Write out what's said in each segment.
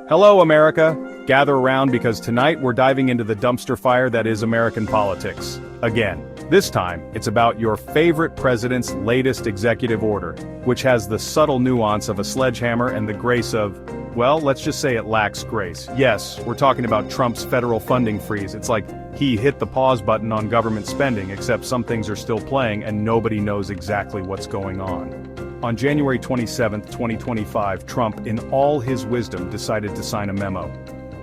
Hello, America! Gather around because tonight we're diving into the dumpster fire that is American politics. Again. This time, it's about your favorite president's latest executive order, which has the subtle nuance of a sledgehammer and the grace of, well, let's just say it lacks grace. Yes, we're talking about Trump's federal funding freeze. It's like he hit the pause button on government spending, except some things are still playing and nobody knows exactly what's going on. On January 27, 2025, Trump, in all his wisdom, decided to sign a memo.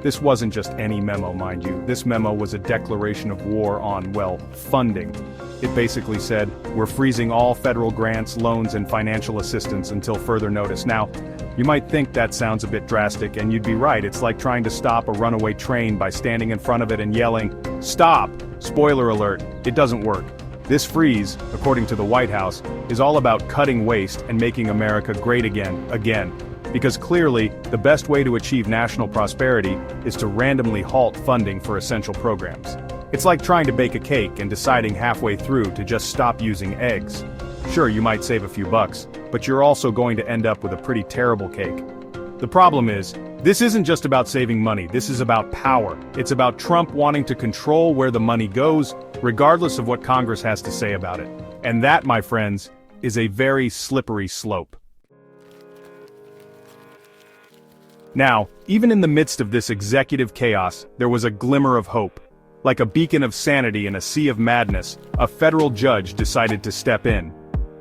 This wasn't just any memo, mind you. This memo was a declaration of war on, well, funding. It basically said, we're freezing all federal grants, loans, and financial assistance until further notice. Now, you might think that sounds a bit drastic, and you'd be right. It's like trying to stop a runaway train by standing in front of it and yelling, "Stop!" Spoiler alert, it doesn't work. This freeze, according to the White House, is all about cutting waste and making America great again. Because clearly, the best way to achieve national prosperity is to randomly halt funding for essential programs. It's like trying to bake a cake and deciding halfway through to just stop using eggs. Sure, you might save a few bucks, but you're also going to end up with a pretty terrible cake. The problem is, this isn't just about saving money, this is about power. It's about Trump wanting to control where the money goes, regardless of what Congress has to say about it. And that, my friends, is a very slippery slope. Now, even in the midst of this executive chaos, there was a glimmer of hope. Like a beacon of sanity in a sea of madness, a federal judge decided to step in.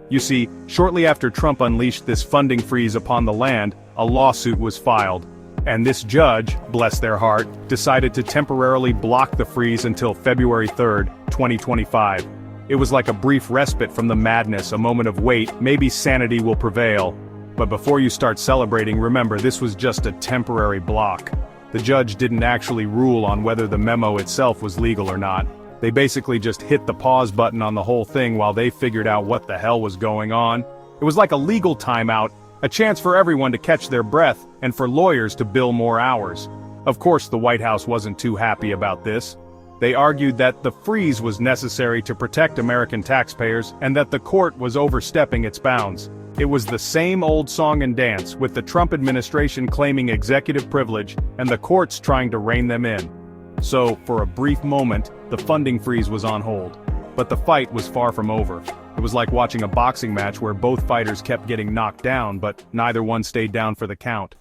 You see, shortly after Trump unleashed this funding freeze upon the land, a lawsuit was filed. And this judge, bless their heart, decided to temporarily block the freeze until February 3, 2025. It was like a brief respite from the madness, a moment of wait, maybe sanity will prevail. But before you start celebrating, remember this was just a temporary block. The judge didn't actually rule on whether the memo itself was legal or not. They basically just hit the pause button on the whole thing while they figured out what the hell was going on. It was like a legal timeout, a chance for everyone to catch their breath and for lawyers to bill more hours. Of course, the White House wasn't too happy about this. They argued that the freeze was necessary to protect American taxpayers and that the court was overstepping its bounds. It was the same old song and dance, with the Trump administration claiming executive privilege and the courts trying to rein them in. So, for a brief moment, the funding freeze was on hold. But the fight was far from over. It was like watching a boxing match where both fighters kept getting knocked down, but neither one stayed down for the count.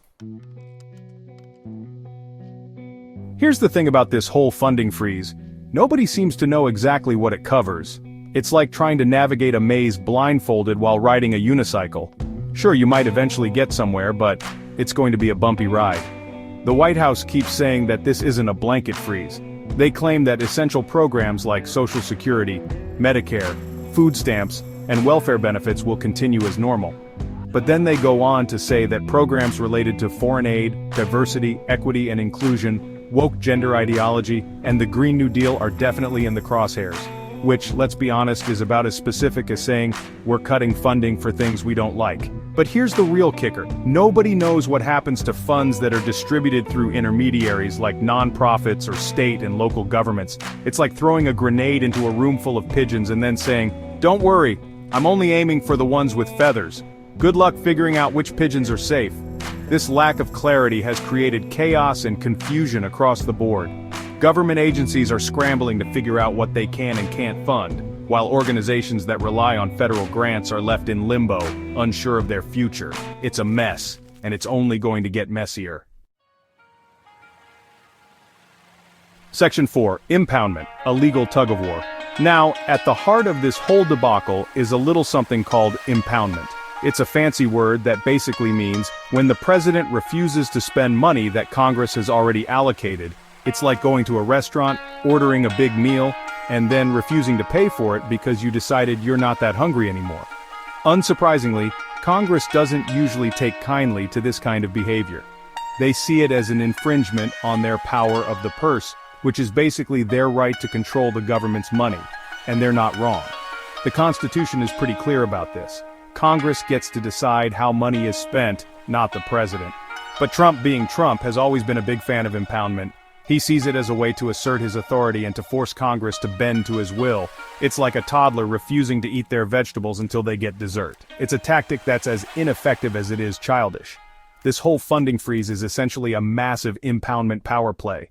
Here's the thing about this whole funding freeze. Nobody seems to know exactly what it covers. It's like trying to navigate a maze blindfolded while riding a unicycle. Sure, you might eventually get somewhere, but it's going to be a bumpy ride. The White House keeps saying that this isn't a blanket freeze. They claim that essential programs like Social Security, Medicare, food stamps, and welfare benefits will continue as normal. But then they go on to say that programs related to foreign aid, diversity, equity and inclusion, woke gender ideology, and the Green New Deal are definitely in the crosshairs. Which, let's be honest, is about as specific as saying, we're cutting funding for things we don't like. But here's the real kicker. Nobody knows what happens to funds that are distributed through intermediaries like nonprofits or state and local governments. It's like throwing a grenade into a room full of pigeons and then saying, "Don't worry, I'm only aiming for the ones with feathers. Good luck figuring out which pigeons are safe." This lack of clarity has created chaos and confusion across the board. Government agencies are scrambling to figure out what they can and can't fund, while organizations that rely on federal grants are left in limbo, unsure of their future. It's a mess, and it's only going to get messier. Section 4. Impoundment, a legal tug-of-war. Now, at the heart of this whole debacle is a little something called impoundment. It's a fancy word that basically means when the president refuses to spend money that Congress has already allocated. It's like going to a restaurant, ordering a big meal, and then refusing to pay for it because you decided you're not that hungry anymore. Unsurprisingly, Congress doesn't usually take kindly to this kind of behavior. They see it as an infringement on their power of the purse, which is basically their right to control the government's money. And they're not wrong. The Constitution is pretty clear about this. Congress gets to decide how money is spent, not the president. But Trump, being Trump, has always been a big fan of impoundment. He sees it as a way to assert his authority and to force Congress to bend to his will. It's like a toddler refusing to eat their vegetables until they get dessert. It's a tactic that's as ineffective as it is childish. This whole funding freeze is essentially a massive impoundment power play.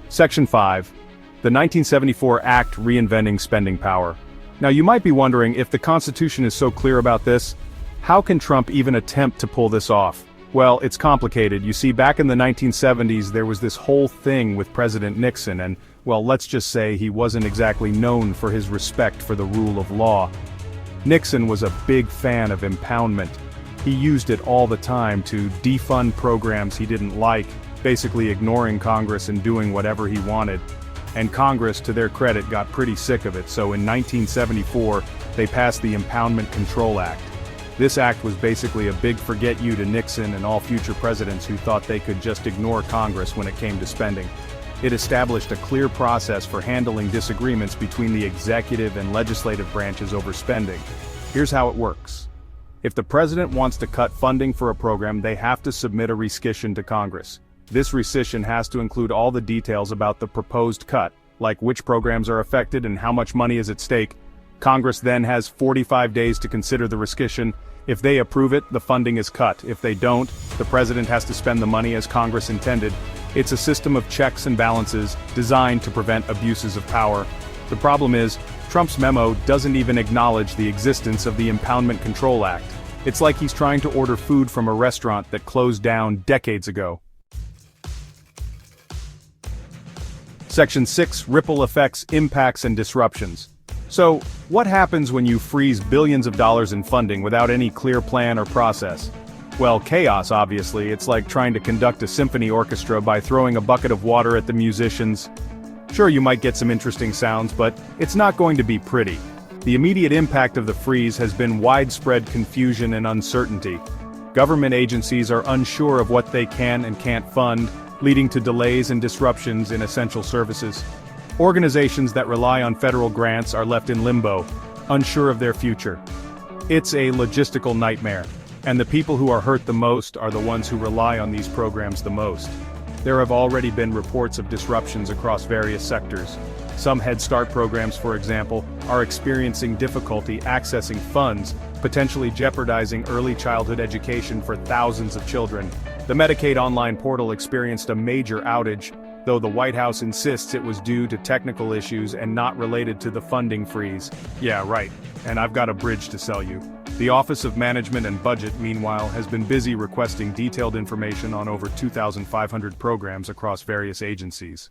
Section 5. The 1974 Act Reinventing Spending Power. Now you might be wondering, if the Constitution is so clear about this, how can Trump even attempt to pull this off? Well, it's complicated. You see, back in the 1970s there was this whole thing with President Nixon, and, well, let's just say he wasn't exactly known for his respect for the rule of law. Nixon was a big fan of impoundment. He used it all the time to defund programs he didn't like, basically ignoring Congress and doing whatever he wanted. And Congress, to their credit, got pretty sick of it, so in 1974, they passed the Impoundment Control Act. This act was basically a big forget you to Nixon and all future presidents who thought they could just ignore Congress when it came to spending. It established a clear process for handling disagreements between the executive and legislative branches over spending. Here's how it works. If the president wants to cut funding for a program, they have to submit a rescission to Congress. This rescission has to include all the details about the proposed cut, like which programs are affected and how much money is at stake. Congress then has 45 days to consider the rescission. If they approve it, the funding is cut. If they don't, the president has to spend the money as Congress intended. It's a system of checks and balances designed to prevent abuses of power. The problem is, Trump's memo doesn't even acknowledge the existence of the Impoundment Control Act. It's like he's trying to order food from a restaurant that closed down decades ago. Section 6. Ripple effects, impacts, and disruptions. So, what happens when you freeze billions of dollars in funding without any clear plan or process? Well, chaos, obviously. It's like trying to conduct a symphony orchestra by throwing a bucket of water at the musicians. Sure, you might get some interesting sounds, but it's not going to be pretty. The immediate impact of the freeze has been widespread confusion and uncertainty. Government agencies are unsure of what they can and can't fund, leading to delays and disruptions in essential services. Organizations that rely on federal grants are left in limbo, unsure of their future. It's a logistical nightmare, and the people who are hurt the most are the ones who rely on these programs the most. There have already been reports of disruptions across various sectors. Some Head Start programs, for example, are experiencing difficulty accessing funds, potentially jeopardizing early childhood education for thousands of children. The Medicaid online portal experienced a major outage, though the White House insists it was due to technical issues and not related to the funding freeze. Yeah, right. And I've got a bridge to sell you. The Office of Management and Budget, meanwhile, has been busy requesting detailed information on over 2,500 programs across various agencies.